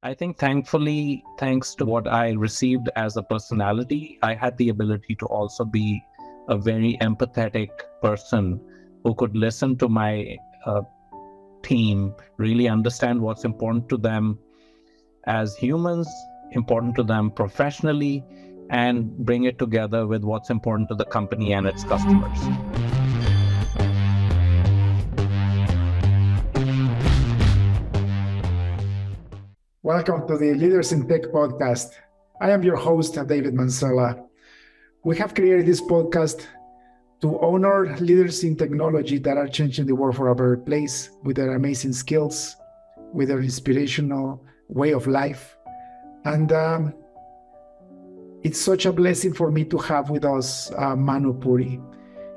I think thankfully, thanks to what I received as a personality, I had the ability to also be a very empathetic person who could listen to my team, really understand what's important to them as humans, important to them professionally, and bring it together with what's important to the company and its customers. Welcome to the Leaders in Tech podcast. I am your host, David Mansella. We have created this podcast to honor leaders in technology that are changing the world for a better place with their amazing skills, with their inspirational way of life. And it's such a blessing for me to have with us Manu Puri.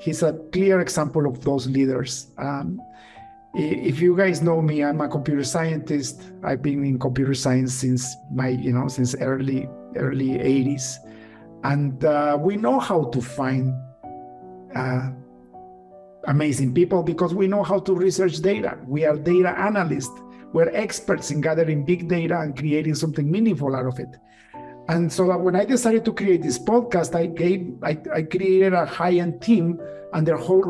He's a clear example of those leaders. If you guys know me, I'm a computer scientist. I've been in computer science since early 80s. And we know how to find amazing people because we know how to research data. We are data analysts. We're experts in gathering big data and creating something meaningful out of it. And so when I decided to create this podcast, I created a high-end team, and their whole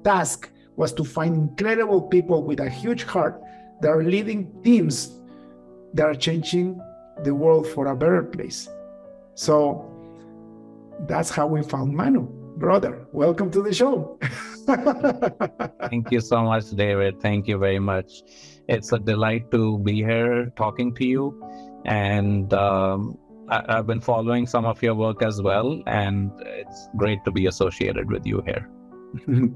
task was to find incredible people with a huge heart that are leading teams that are changing the world for a better place. So that's how we found Manu. Brother, welcome to the show. Thank you so much, David. Thank you very much. It's a delight to be here talking to you. And I've been following some of your work as well. And it's great to be associated with you here.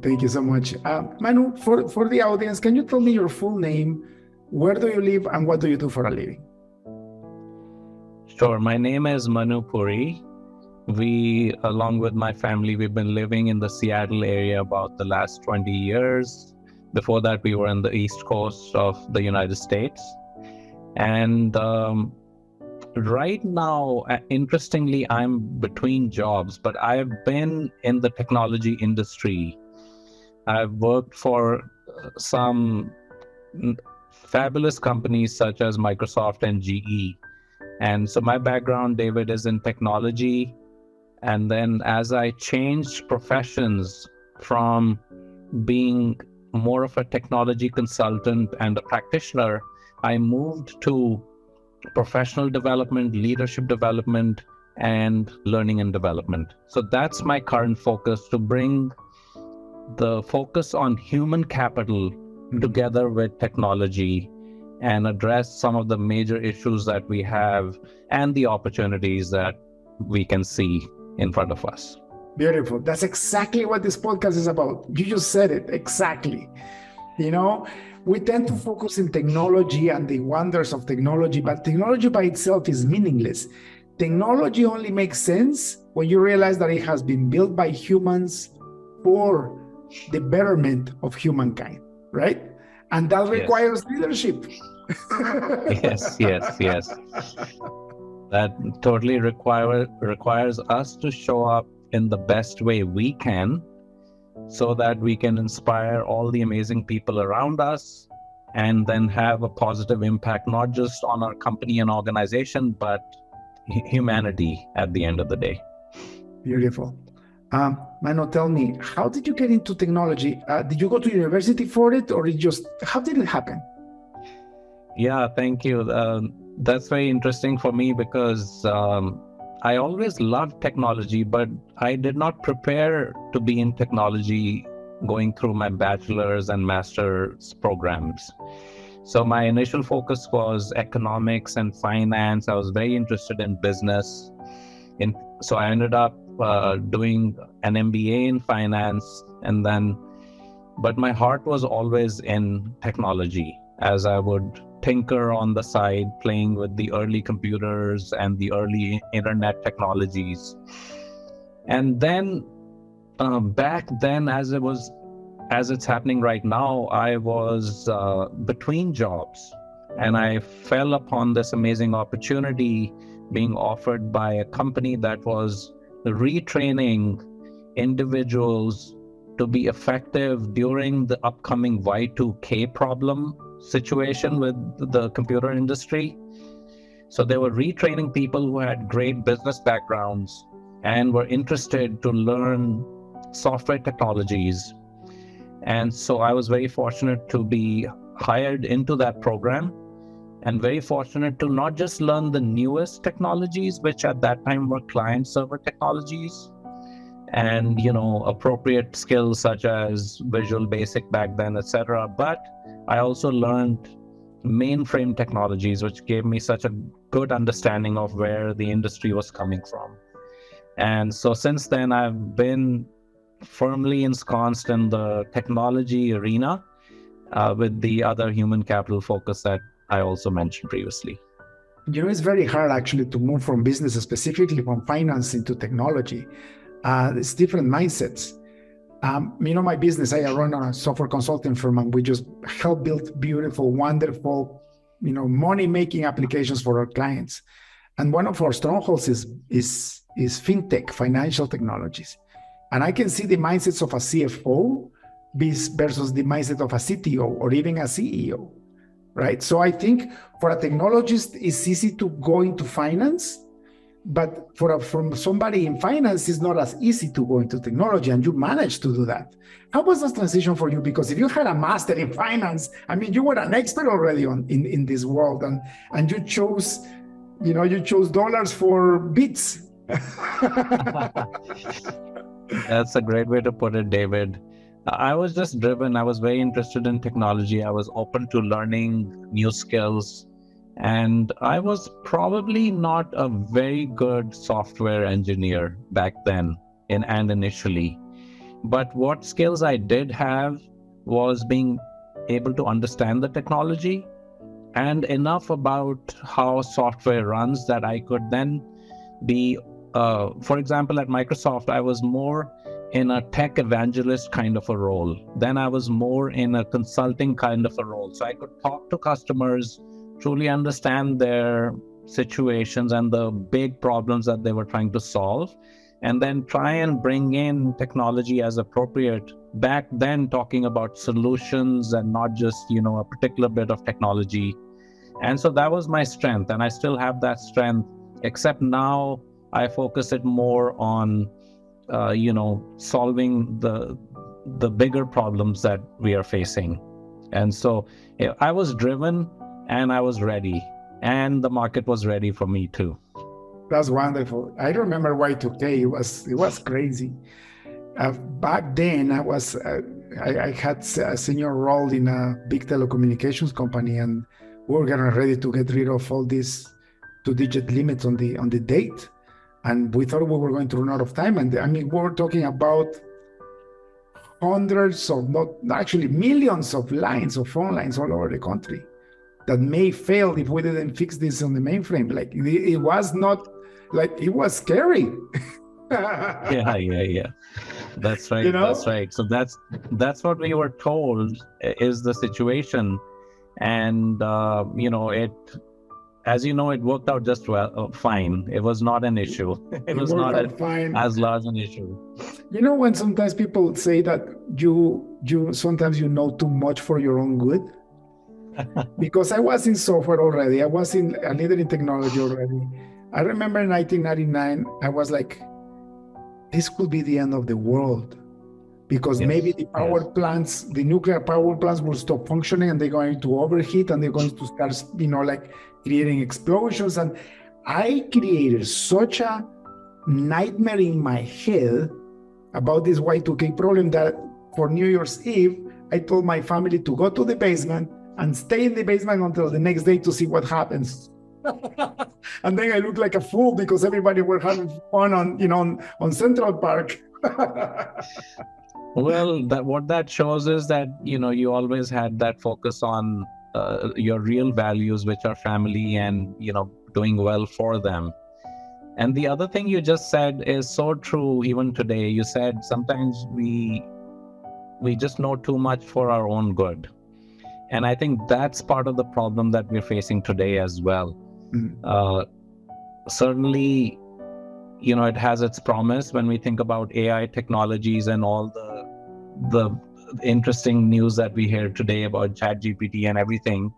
Thank you so much. Manu, for the audience, can you tell me your full name? Where do you live and what do you do for a living? Sure. My name is Manu Puri. We, along with my family, we've been living in the Seattle area about the last 20 years. Before that, we were on the East Coast of the United States. And right now, interestingly, I'm between jobs, but I've been in the technology industry. I've worked for some fabulous companies such as Microsoft and GE. And so my background, David, is in technology. And then as I changed professions from being more of a technology consultant and a practitioner, I moved to professional development, leadership development, and learning and development. So that's my current focus, to bring the focus on human capital together with technology and address some of the major issues that we have and the opportunities that we can see in front of us. Beautiful. That's exactly what this podcast is about. You just said it exactly. You know, we tend to focus in technology and the wonders of technology, but technology by itself is meaningless. Technology only makes sense when you realize that it has been built by humans for the betterment of humankind, right? And that requires leadership. Yes. That totally requires us to show up in the best way we can, so that we can inspire all the amazing people around us and then have a positive impact, not just on our company and organization, but humanity at the end of the day. Beautiful. Manu, tell me, how did you get into technology? Did you go to university for it, or how did it happen? Yeah, thank you. That's very interesting for me because I always loved technology, but I did not prepare to be in technology going through my bachelor's and master's programs. So my initial focus was economics and finance. I was very interested in business. So I ended up doing an MBA in finance, but my heart was always in technology, as I would tinker on the side, playing with the early computers and the early internet technologies. And then back then, as it's happening right now, I was between jobs, and I fell upon this amazing opportunity being offered by a company that was retraining individuals to be effective during the upcoming Y2K problem situation with the computer industry. So they were retraining people who had great business backgrounds and were interested to learn software technologies. And so I was very fortunate to be hired into that program, and very fortunate to not just learn the newest technologies, which at that time were client server technologies, and appropriate skills such as Visual Basic back then, etc. But I also learned mainframe technologies, which gave me such a good understanding of where the industry was coming from. And so since then, I've been firmly ensconced in the technology arena, with the other human capital focus that I also mentioned previously. It's very hard actually to move from business, specifically from finance, into technology. It's different mindsets. My business, I run a software consulting firm, and we just help build beautiful, wonderful, money-making applications for our clients. And one of our strongholds is fintech, financial technologies. And I can see the mindsets of a CFO versus the mindset of a CTO or even a CEO, right? So I think for a technologist, it's easy to go into finance, but from somebody in finance, it's not as easy to go into technology, and you managed to do that. How was that transition for you? Because if you had a master in finance, you were an expert already in this world, and you chose dollars for bits. That's a great way to put it, David. I was just driven. I was very interested in technology. I was open to learning new skills. And I was probably not a very good software engineer back then and initially. But what skills I did have was being able to understand the technology and enough about how software runs that I could then be, for example, at Microsoft, I was more in a tech evangelist kind of a role. Then I was more in a consulting kind of a role. So I could talk to customers, truly understand their situations and the big problems that they were trying to solve, and then try and bring in technology as appropriate. Back then, talking about solutions and not just, a particular bit of technology. And so that was my strength, and I still have that strength, except now I focus it more on solving the bigger problems that we are facing. And so I was driven, and I was ready, and the market was ready for me too. That's wonderful. I remember Y2K. It was crazy. Back then, I had a senior role in a big telecommunications company, and we were getting ready to get rid of all these 2-digit limits on the date. And we thought we were going to run out of time. And we were talking about hundreds of, not actually millions of lines, of phone lines all over the country that may fail if we didn't fix this on the mainframe. Like, it was not, like, it was scary. Yeah. That's right. That's right. So that's what we were told is the situation. And, it, as you know, it worked out just fine. It was not an issue. It was not as large an issue. When sometimes people say that you sometimes know too much for your own good? Because I was in software already. I was a leader in technology already. I remember in 1999, I was like, this could be the end of the world. Because maybe the power plants, the nuclear power plants will stop functioning, and they're going to overheat, and they're going to start, creating explosions. And I created such a nightmare in my head about this Y2K problem that for New Year's Eve, I told my family to go to the basement and stay in the basement until the next day to see what happens. And then I looked like a fool because everybody were having fun on Central Park. Well, what that shows is that, you always had that focus on your real values, which are family and, doing well for them. And the other thing you just said is so true even today. You said sometimes we just know too much for our own good. And I think that's part of the problem that we're facing today as well. Certainly, it has its promise when we think about AI technologies and all the interesting news that we hear today about ChatGPT and everything.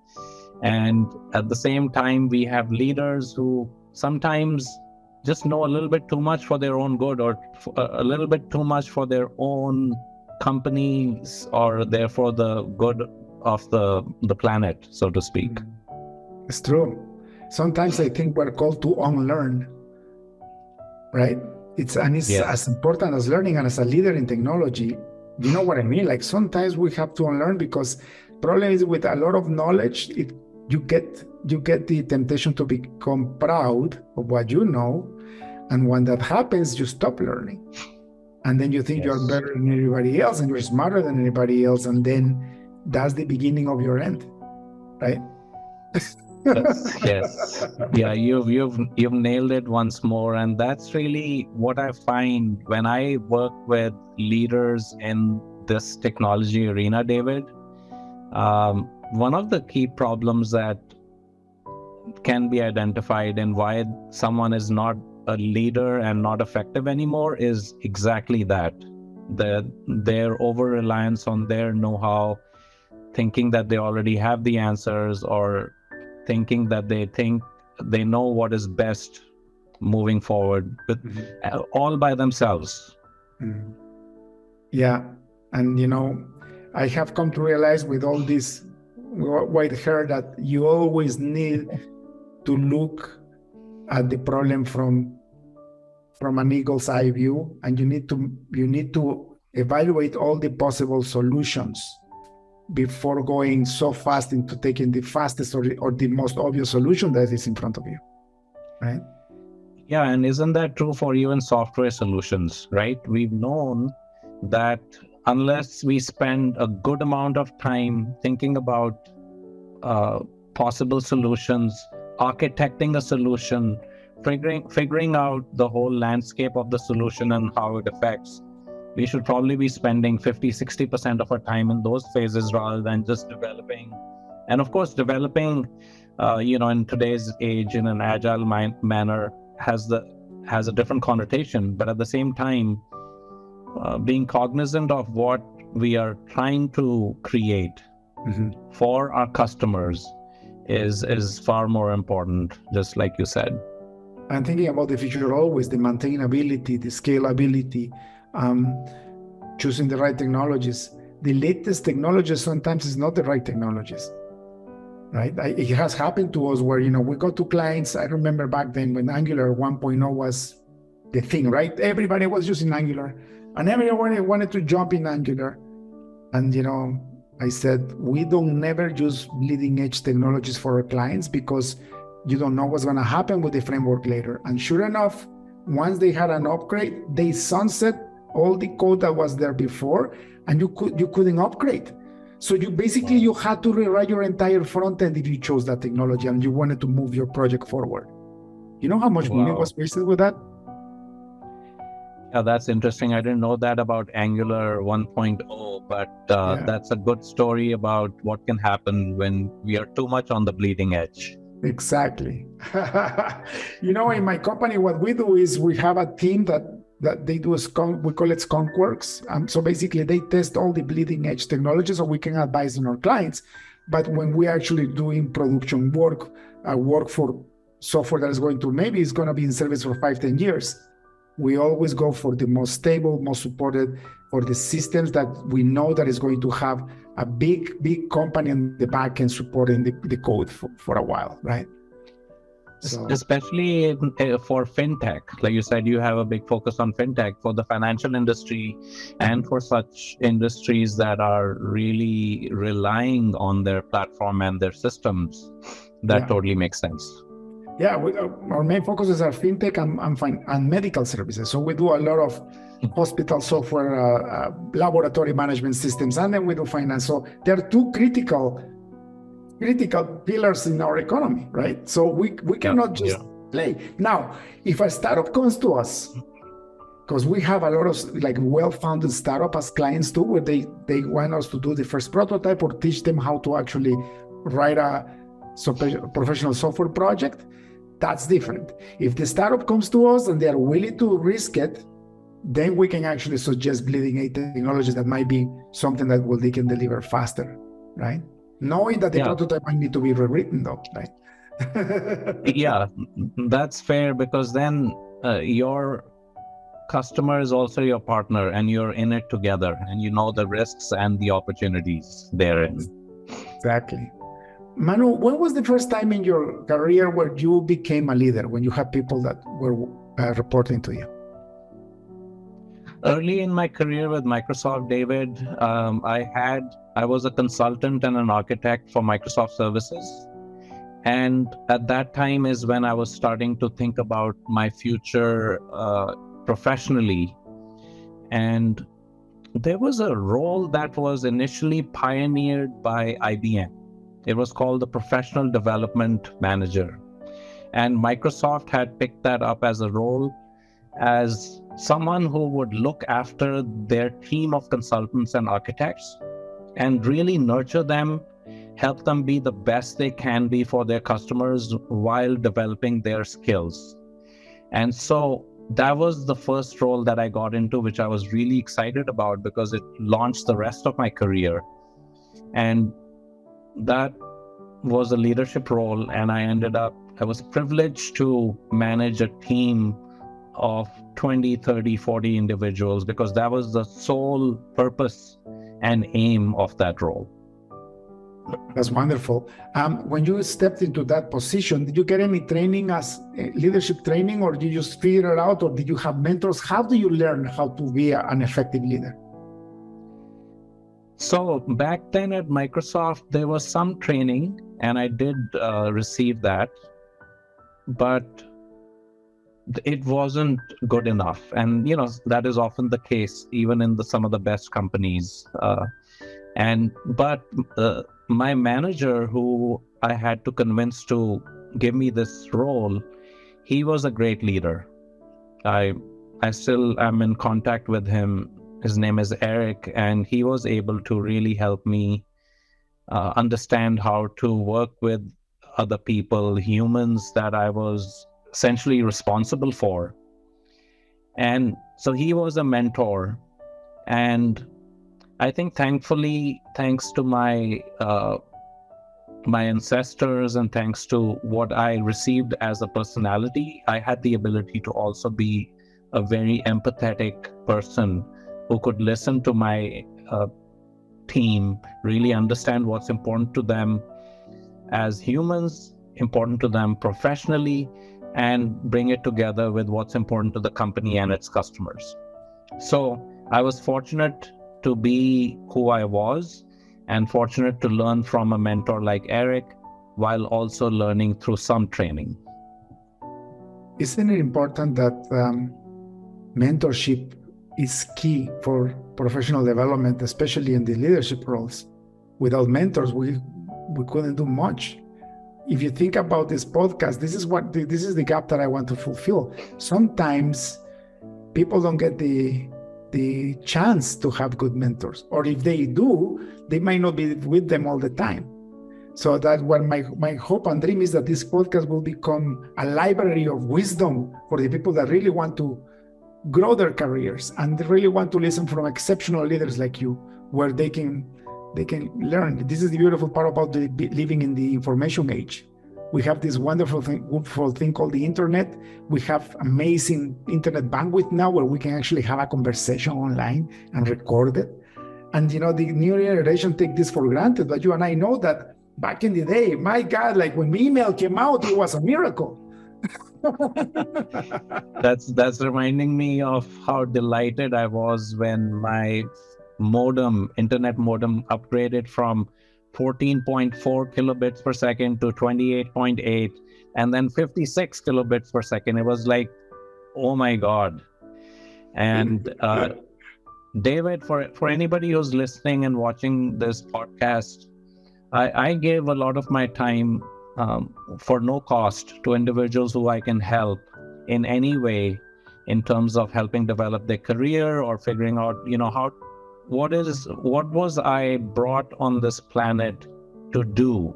And at the same time, we have leaders who sometimes just know a little bit too much for their own good, or a little bit too much for their own companies, or therefore the good of the planet, so to speak. It's true. Sometimes I think we're called to unlearn, right? It's Yes. as important as learning. And as a leader in technology, you know what I mean? Like sometimes we have to unlearn, because problem is with a lot of knowledge, you get the temptation to become proud of what you know. And when that happens, you stop learning. And then you think you're better than everybody else, and you're smarter than anybody else. And then that's the beginning of your end, right? Yes. Yeah, you've nailed it once more. And that's really what I find when I work with leaders in this technology arena, David. One of the key problems that can be identified in why someone is not a leader and not effective anymore is exactly that. Their over-reliance on their know-how, thinking that they already have the answers, or thinking that they know what is best moving forward, with all by themselves. Yeah. And I have come to realize with all this white hair that you always need to look at the problem from an eagle's eye view, and you need to evaluate all the possible solutions before going so fast into taking the fastest or the most obvious solution that is in front of you, right? Yeah, and isn't that true for even software solutions, right? We've known that unless we spend a good amount of time thinking about possible solutions, architecting a solution, figuring out the whole landscape of the solution and how it affects, we should probably be spending 50-60% of our time in those phases rather than just developing. And of course, developing, in today's age in an agile manner has a different connotation. But at the same time, being cognizant of what we are trying to create for our customers is far more important, just like you said. And thinking about the future always, the maintainability, the scalability, choosing the right technologies. The latest technologies sometimes is not the right technologies, right? It has happened to us where, we go to clients. I remember back then when Angular 1.0 was the thing, right? Everybody was using Angular and everyone wanted to jump in Angular. And, I said, we don't never use leading edge technologies for our clients, because you don't know what's going to happen with the framework later. And sure enough, once they had an upgrade, they sunset all the code that was there before, and you couldn't upgrade. So you had to rewrite your entire front end if you chose that technology and you wanted to move your project forward. You know how much money was wasted with that? Yeah, that's interesting. I didn't know that about Angular 1.0, but that's a good story about what can happen when we are too much on the bleeding edge. Exactly. In my company, what we do is we have a team that they do we call it skunkworks. So basically they test all the bleeding edge technology so we can advise on our clients. But when we're actually doing production work for software that is going to maybe is going to be in service for 5-10 years, we always go for the most stable, most supported, or the systems that we know that is going to have a big company in the back end supporting the code for a while, right? So, especially for fintech, like you said, you have a big focus on fintech for the financial industry, and for such industries that are really relying on their platform and their systems. That totally makes sense. Yeah, our main focuses are fintech and medical services. So we do a lot of hospital software, laboratory management systems, and then we do finance. So there are two critical pillars in our economy, right? So we cannot just play. Now, if a startup comes to us, because we have a lot of well-founded startup as clients too, where they want us to do the first prototype or teach them how to actually write a professional software project, that's different. If the startup comes to us and they are willing to risk it, then we can actually suggest bleeding edge technologies that might be something that they can deliver faster, right? Knowing that the prototype might need to be rewritten though, right? Yeah, that's fair, because then your customer is also your partner and you're in it together and you know the risks and the opportunities therein. Exactly. Manu, when was the first time in your career where you became a leader, when you had people that were reporting to you? Early in my career with Microsoft, David, I was a consultant and an architect for Microsoft services. And at that time is when I was starting to think about my future professionally. And there was a role that was initially pioneered by IBM. It was called the Professional Development Manager. And Microsoft had picked that up as a role as someone who would look after their team of consultants and architects and really nurture them, help them be the best they can be for their customers while developing their skills. And so that was the first role that I got into, which I was really excited about because it launched the rest of my career. And that was a leadership role. And I was privileged to manage a team of 20, 30, 40 individuals because that was the sole purpose and aim of that role. That's wonderful. When you stepped into that position, did you get any training as leadership training, or did you just figure it out, or did you have mentors? How do you learn how to be an effective leader? So back then at Microsoft, there was some training and I did receive that, but it wasn't good enough. And, that is often the case, even in some of the best companies. But my manager, who I had to convince to give me this role, he was a great leader. I still am in contact with him. His name is Eric, and he was able to really help me understand how to work with other people, humans that I was essentially responsible for. And so he was a mentor. And I think thankfully, thanks to my ancestors and thanks to what I received as a personality, I had the ability to also be a very empathetic person who could listen to my team, really understand what's important to them as humans, important to them professionally, and bring it together with what's important to the company and its customers. So I was fortunate to be who I was and fortunate to learn from a mentor like Eric while also learning through some training. Isn't it important that mentorship is key for professional development, especially in the leadership roles? Without mentors, we couldn't do much. If you think about this podcast, this is the gap that I want to fulfill. Sometimes people don't get the chance to have good mentors, or if they do, they might not be with them all the time. So that what my hope and dream is that this podcast will become a library of wisdom for the people that really want to grow their careers and they really want to listen from exceptional leaders like you, where they can learn. This is the beautiful part about living in the information age. We have this wonderful thing called the internet. We have amazing internet bandwidth now where we can actually have a conversation online and record it. And the new generation take this for granted, but you and I know that back in the day, my God, like when email came out, it was a miracle. That's reminding me of how delighted I was when my internet modem upgraded from 14.4 kilobits per second to 28.8 and then 56 kilobits per second. It was like, oh my God. And David, for anybody who's listening and watching this podcast, I gave a lot of my time for no cost to individuals who I can help in any way in terms of helping develop their career or figuring out, what was I brought on this planet to do?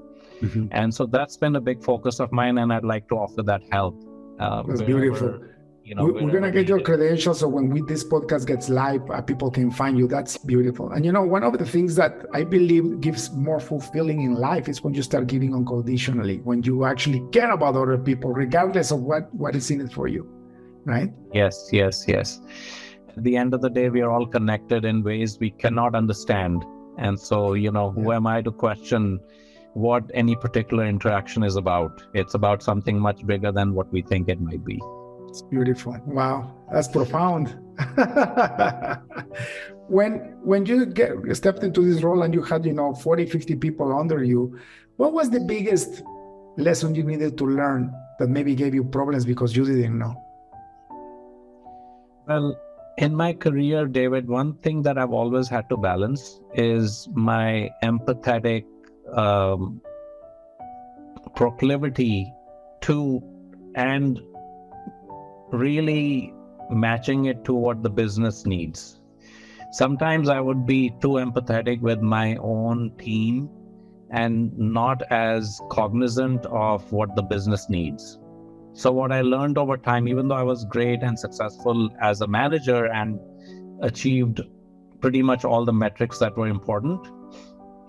And so that's been a big focus of mine, and I'd like to offer that help. That's beautiful. We're gonna wherever get your needed. credentials, so when this podcast gets live, people can find you. That's beautiful. And one of the things that I believe gives more fulfilling in life is when you start giving unconditionally, when you actually care about other people, regardless of what is in it for you, right? Yes, yes, yes. At the end of the day, we are all connected in ways we cannot understand. And so, who am I to question what any particular interaction is about? It's about something much bigger than what we think it might be. It's beautiful. Wow, that's profound. when you stepped into this role and you had 40, 50 people under you, what was the biggest lesson you needed to learn that maybe gave you problems because you didn't know? Well, in my career, David, one thing that I've always had to balance is my empathetic proclivity to, and really matching it to what the business needs. Sometimes I would be too empathetic with my own team and not as cognizant of what the business needs. So what I learned over time, even though I was great and successful as a manager and achieved pretty much all the metrics that were important,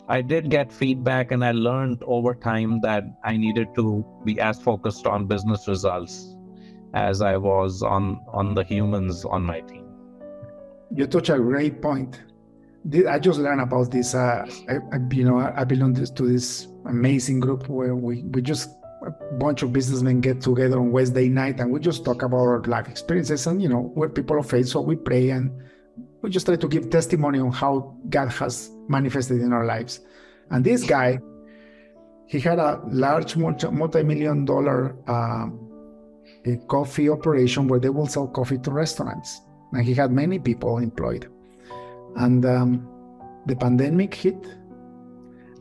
I did get feedback, and I learned over time that I needed to be as focused on business results as I was on the humans on my team. You touch a great point. I just learned about this. I belong to this amazing group where we just a bunch of businessmen get together on Wednesday night, and we just talk about our life experiences, and we're people of faith, so we pray and we just try to give testimony on how God has manifested in our lives. And this guy, he had a large multi-million-dollar coffee operation where they will sell coffee to restaurants, and he had many people employed. And the pandemic hit,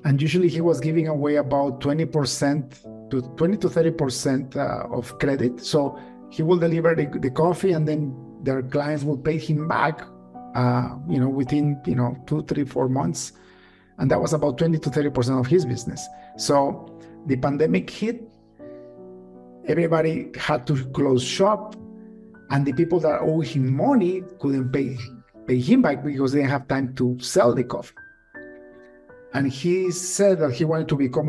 and usually he was giving away about 20% to 30% of credit. So he will deliver the coffee, and then their clients will pay him back, within 2, 3, 4 months, and that was about 20 to 30% of his business. So the pandemic hit, everybody had to close shop, and the people that owe him money couldn't pay him back because they didn't have time to sell the coffee. And he said that he wanted to become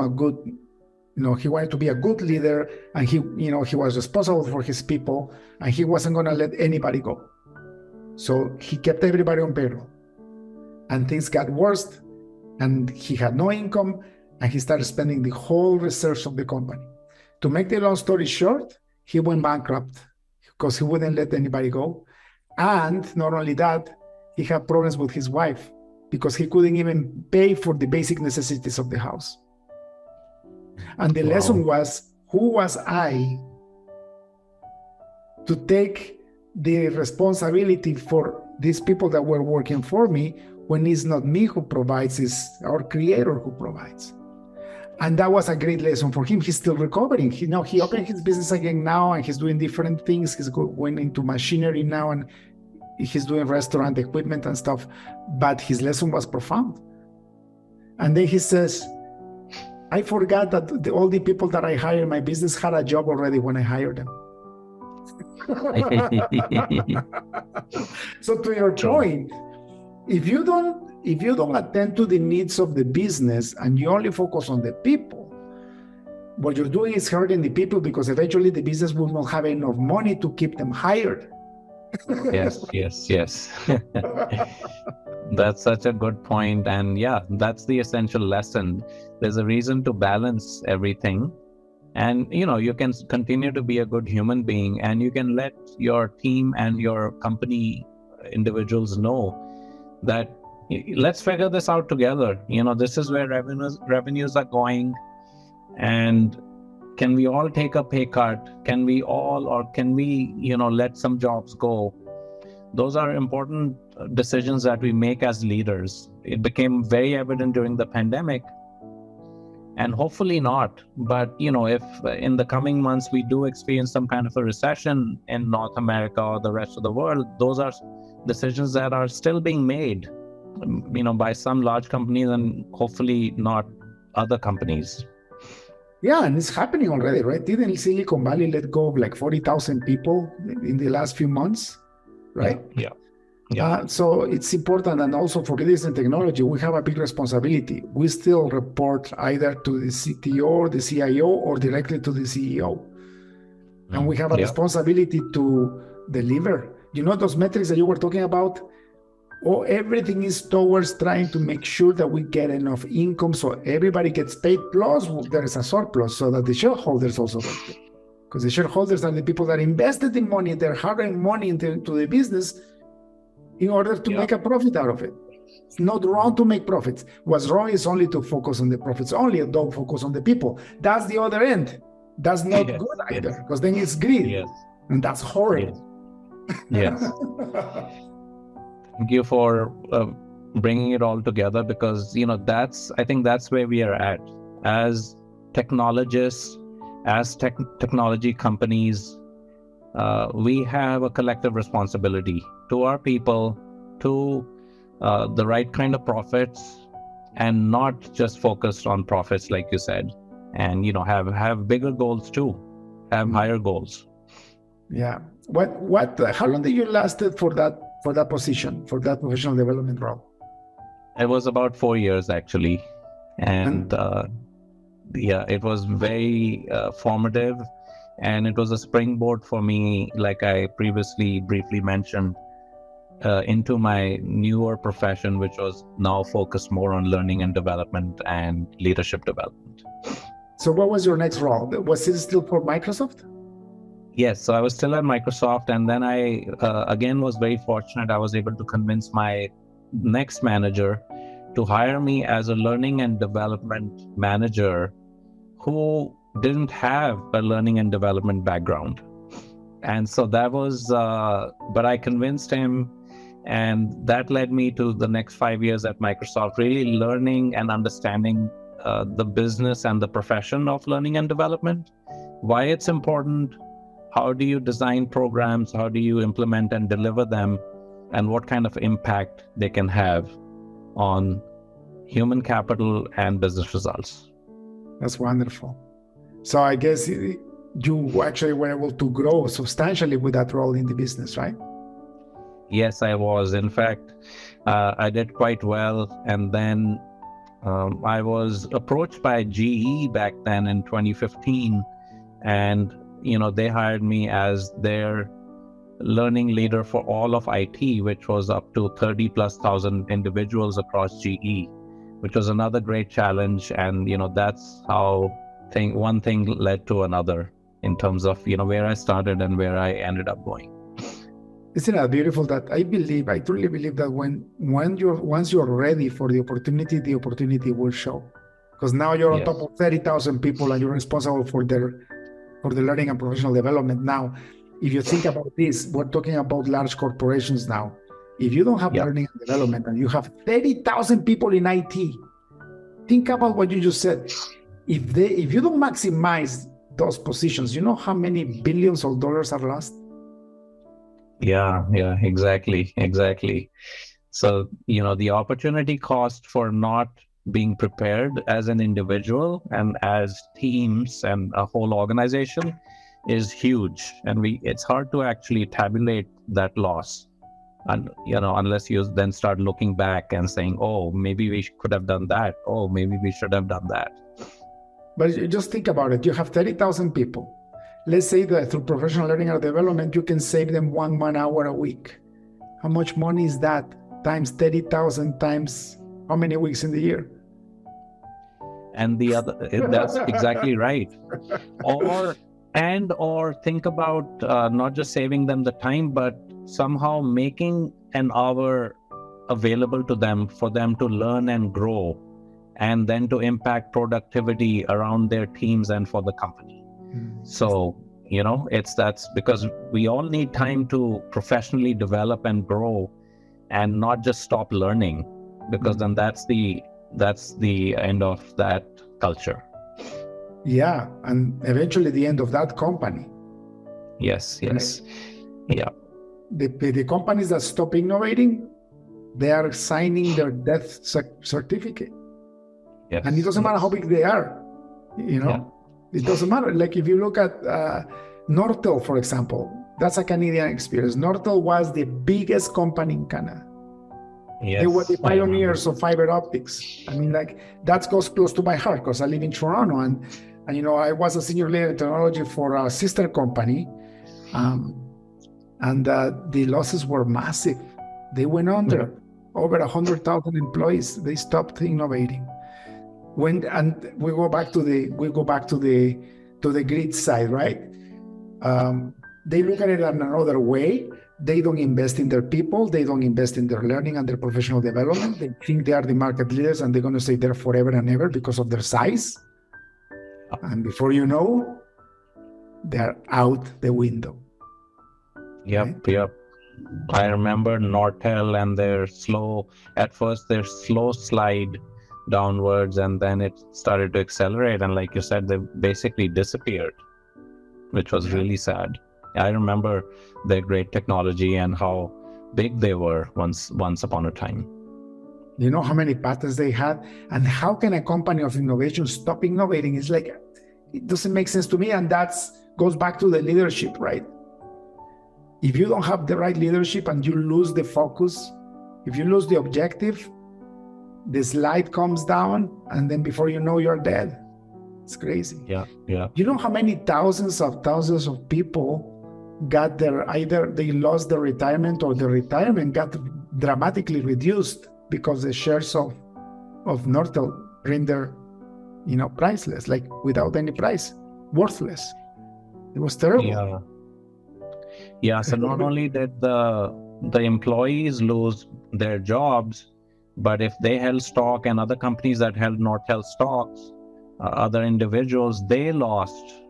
he wanted to be a good leader, and he was responsible for his people, and he wasn't going to let anybody go. So he kept everybody on payroll, and things got worse, and he had no income, and he started spending the whole reserves of the company. To make the long story short, he went bankrupt because he wouldn't let anybody go. And not only that, he had problems with his wife because he couldn't even pay for the basic necessities of the house. And the lesson was, who was I to take the responsibility for these people that were working for me when it's not me who provides, it's our Creator who provides. And that was a great lesson for him. He's still recovering. He opened his business again now, and he's doing different things. He's going into machinery now, and he's doing restaurant equipment and stuff. But his lesson was profound. And then he says, I forgot that all the people that I hired in my business had a job already when I hired them. So to your point, if you don't attend to the needs of the business and you only focus on the people, what you're doing is hurting the people, because eventually the business will not have enough money to keep them hired. Yes. That's such a good point. And yeah, that's the essential lesson. There's a reason to balance everything. And you can continue to be a good human being, and you can let your team and your company individuals know that let's figure this out together. This is where revenues are going, and can we all take a pay cut? Can we let some jobs go? Those are important decisions that we make as leaders. It became very evident during the pandemic, and hopefully not. But if in the coming months we do experience some kind of a recession in North America or the rest of the world, those are decisions that are still being made, by some large companies, and hopefully not other companies. Yeah, and it's happening already, right? Didn't Silicon Valley let go of like 40,000 people in the last few months, right? Yeah. So it's important, and also for leaders in technology, we have a big responsibility. We still report either to the CTO or the CIO or directly to the CEO. And we have a responsibility to deliver. You know those metrics that you were talking about? Oh, everything is towards trying to make sure that we get enough income so everybody gets paid, plus there is a surplus so that the shareholders also get paid. Because the shareholders are the people that invested the money, they're hard-earned money into the business in order to make a profit out of it. It's not wrong to make profits. What's wrong is only to focus on the profits only and don't focus on the people. That's the other end. That's not good either, because then it's greed. And that's horrible. Yes. Thank you for bringing it all together, because I think that's where we are at as technologists, as technology companies. We have a collective responsibility to our people, to the right kind of profits, and not just focused on profits, like you said, and have bigger goals too, have higher goals. Yeah. How long did you lasted for that position, for that professional development role? It was about 4 years actually, and it was very formative, and it was a springboard for me, like I previously briefly mentioned, into my newer profession, which was now focused more on learning and development and leadership development. So what was your next role? Was it still for Microsoft? Yes, so I was still at Microsoft, and then I again was very fortunate. I was able to convince my next manager to hire me as a learning and development manager who didn't have a learning and development background. And so that was, but I convinced him, and that led me to the next 5 years at Microsoft, really learning and understanding the business and the profession of learning and development, why it's important, how do you design programs, how do you implement and deliver them, and what kind of impact they can have on human capital and business results. That's wonderful. So I guess you actually were able to grow substantially with that role in the business, right? Yes, I was. In fact, I did quite well. And then I was approached by GE back then in 2015. And, they hired me as their learning leader for all of IT, which was up to 30,000+ individuals across GE, which was another great challenge. And, that's how one thing led to another in terms of, where I started and where I ended up going. Isn't that beautiful? That I truly believe that once you're ready for the opportunity will show. Because now you're on top of 30,000 people and you're responsible for the learning and professional development. Now, if you think about this, we're talking about large corporations now. If you don't have learning and development and you have 30,000 people in IT, think about what you just said. If you don't maximize those positions, you know how many billions of dollars are lost? Yeah, exactly. So, the opportunity cost for not being prepared as an individual and as teams and a whole organization is huge. And it's hard to actually tabulate that loss. And, unless you then start looking back and saying, oh, maybe we could have done that. Oh, maybe we should have done that. But just think about it. You have 30,000 people. Let's say that through professional learning and development, you can save them one hour a week. How much money is that? Times 30,000 times how many weeks in the year? And that's exactly right. Or think about not just saving them the time, but somehow making an hour available to them for them to learn and grow, and then to impact productivity around their teams and for the company. So, that's because we all need time to professionally develop and grow and not just stop learning, because then that's the end of that culture. Yeah, and eventually the end of that company. Yes. Right? Yeah. The companies that stop innovating, they are signing their death certificate. Yes. And it doesn't matter how big they are, Yeah. It doesn't matter. Like if you look at Nortel, for example, that's a Canadian experience. Nortel was the biggest company in Canada. Yes, they were the I remember. pioneers of fiber optics. I mean, like that goes close to my heart because I live in Toronto, and you know, I was a senior leader in technology for a sister company, and the losses were massive. They went under. Over 100,000 employees. They stopped innovating. And we go back to the grid side, right? They look at it in another way. They don't invest in their people. They don't invest in their learning and their professional development. They think they are the market leaders and they're going to stay there forever and ever because of their size. And before you know, they're out the window. Yep, right? yep. I remember Nortel and their slow slide downwards, and then it started to accelerate. And like you said, they basically disappeared, which was really sad. I remember their great technology and how big they were once upon a time. You know how many patents they had, and how can a company of innovation stop innovating? It's like, it doesn't make sense to me. And goes back to the leadership, right? If you don't have the right leadership and you lose the focus, if you lose the objective, the slide comes down, and then before you know, you're dead. It's crazy. Yeah. You know how many thousands of people got either they lost their retirement or the retirement got dramatically reduced because the shares of Nortel render, priceless, like without any price, worthless. It was terrible. Yeah. So not only did the employees lose their jobs, but if they held stock and other companies that held Nortel stocks, other individuals, they lost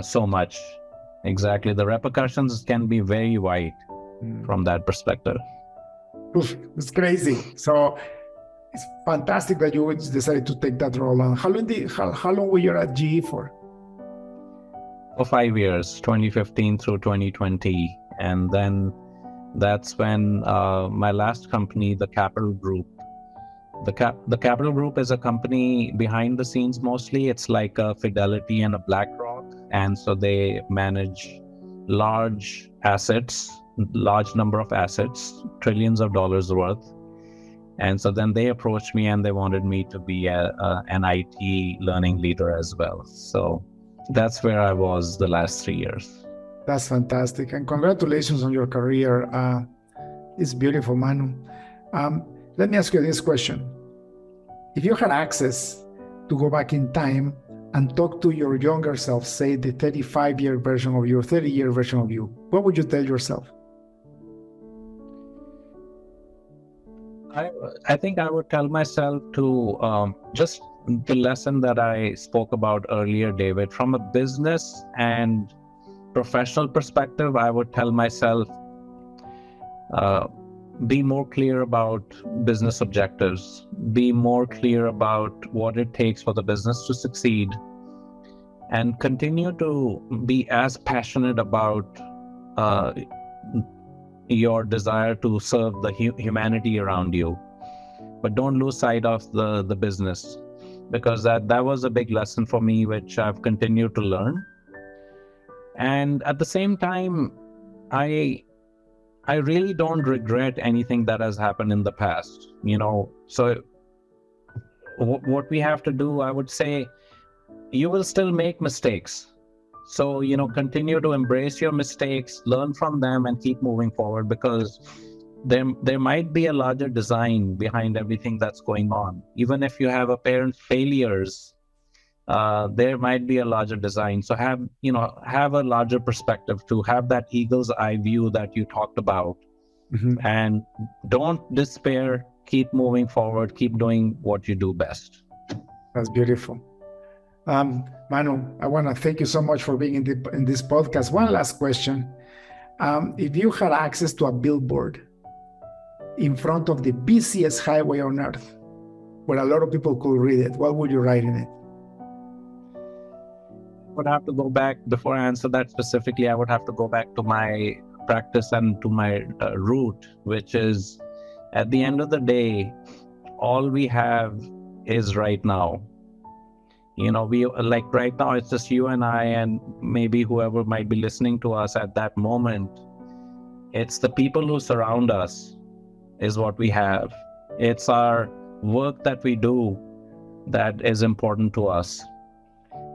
so much. Exactly. The repercussions can be very wide from that perspective. It's crazy. So it's fantastic that you decided to take that role on. How long were you at GE for? For 5 years, 2015 through 2020. And then that's when my last company, the Capital Group. The Capital Group is a company behind the scenes mostly. It's like a Fidelity and a BlackRock. And so they manage large number of assets, trillions of dollars worth. And so then they approached me and they wanted me to be an IT learning leader as well. So that's where I was the last 3 years. That's fantastic. And congratulations on your career. It's beautiful, Manu. Let me ask you this question. If you had access to go back in time and talk to your younger self, say the 35-year version of you, 30-year version of you, what would you tell yourself? I think I would tell myself to just the lesson that I spoke about earlier, David, from a business and professional perspective. I would tell myself, be more clear about business objectives, be more clear about what it takes for the business to succeed, and continue to be as passionate about your desire to serve the humanity around you. But don't lose sight of the business, because that was a big lesson for me, which I've continued to learn. And at the same time, I really don't regret anything that has happened in the past, So what we have to do, I would say, you will still make mistakes. So, continue to embrace your mistakes, learn from them, and keep moving forward, because there might be a larger design behind everything that's going on. Even if you have apparent failures, there might be a larger design. So have a larger perspective, to have that eagle's eye view that you talked about. Mm-hmm. And don't despair, keep moving forward, keep doing what you do best. That's beautiful. Manu, I want to thank you so much for being in this podcast. One last question. If you had access to a billboard in front of the busiest highway on earth, where a lot of people could read it, what would you write in it? I would have to go back, before I answer that specifically, I would have to go back to my practice and to my root, which is, at the end of the day, all we have is right now. We like right now, it's just you and I, and maybe whoever might be listening to us at that moment. It's the people who surround us is what we have. It's our work that we do that is important to us.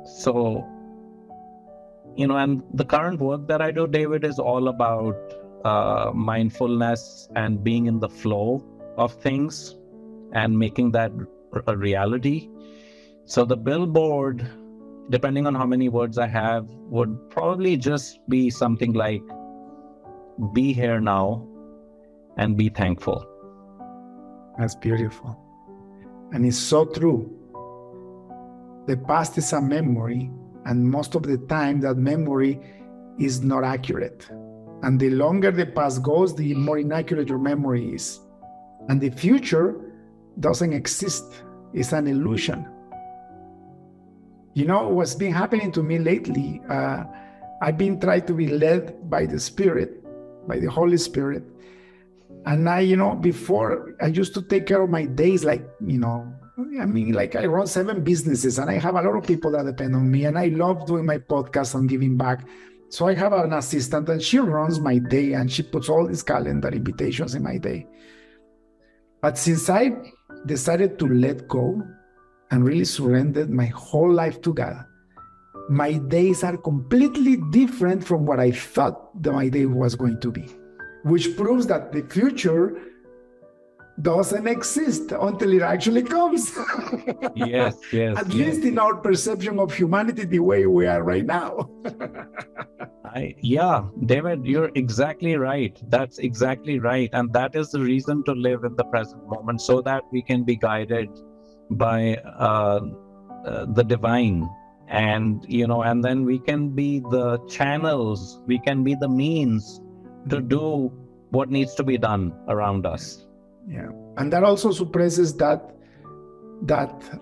So, and the current work that I do, David, is all about mindfulness and being in the flow of things and making that a reality. So the billboard, depending on how many words I have, would probably just be something like, be here now and be thankful. That's beautiful. And it's so true. The past is a memory, and most of the time that memory is not accurate. And the longer the past goes, the more inaccurate your memory is. And the future doesn't exist. It's an illusion. What's been happening to me lately, I've been trying to be led by the Spirit, by the Holy Spirit. And before I used to take care of my days like I run 7 businesses and I have a lot of people that depend on me, and I love doing my podcast and giving back. So I have an assistant and she runs my day and she puts all these calendar invitations in my day. But since I decided to let go and really surrendered my whole life to God, my days are completely different from what I thought that my day was going to be, which proves that the future doesn't exist until it actually comes. Yes. At least in our perception of humanity, the way we are right now. David, you're exactly right. That's exactly right. And that is the reason to live in the present moment, so that we can be guided by the divine. And, and then we can be the channels, we can be the means to do what needs to be done around us. Yeah. And that also suppresses that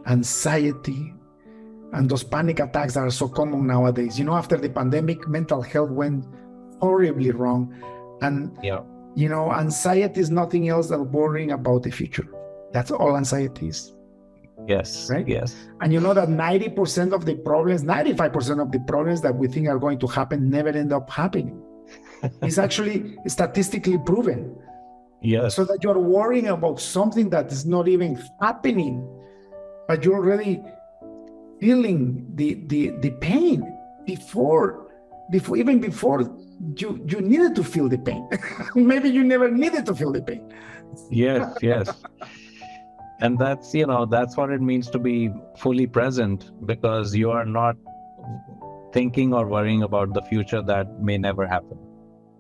anxiety and those panic attacks that are so common nowadays. After the pandemic, mental health went horribly wrong. And, anxiety is nothing else than worrying about the future. That's all anxiety is. Yes. Right? Yes. And that 90% of the problems, 95% of the problems that we think are going to happen never end up happening. It's actually statistically proven. Yes. So that you're worrying about something that is not even happening, but you're already feeling the pain before you needed to feel the pain. Maybe you never needed to feel the pain. Yes. And that's what it means to be fully present, because you are not thinking or worrying about the future that may never happen.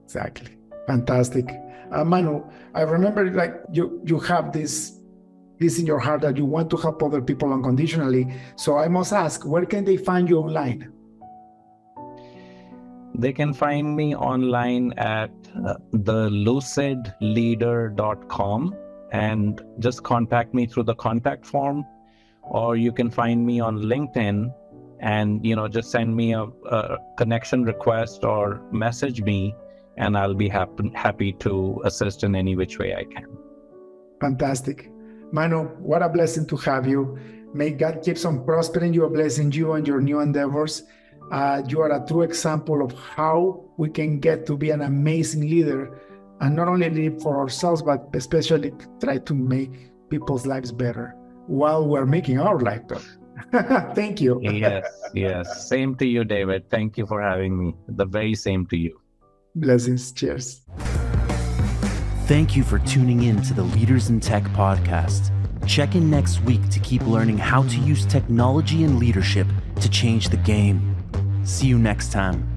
Exactly. Fantastic. Manu, I remember you have this in your heart that you want to help other people unconditionally. So I must ask, where can they find you online? They can find me online at thelucidleader.com and just contact me through the contact form, or you can find me on LinkedIn and just send me a connection request or message me, and I'll be happy to assist in any which way I can. Fantastic. Manu, what a blessing to have you. May God keep on prospering you, blessing you and your new endeavors. You are a true example of how we can get to be an amazing leader, and not only live for ourselves, but especially try to make people's lives better while we're making our life better. Thank you. Yes. Same to you, David. Thank you for having me. The very same to you. Blessings. Cheers. Thank you for tuning in to the Leaders in Tech podcast. Check in next week to keep learning how to use technology and leadership to change the game. See you next time.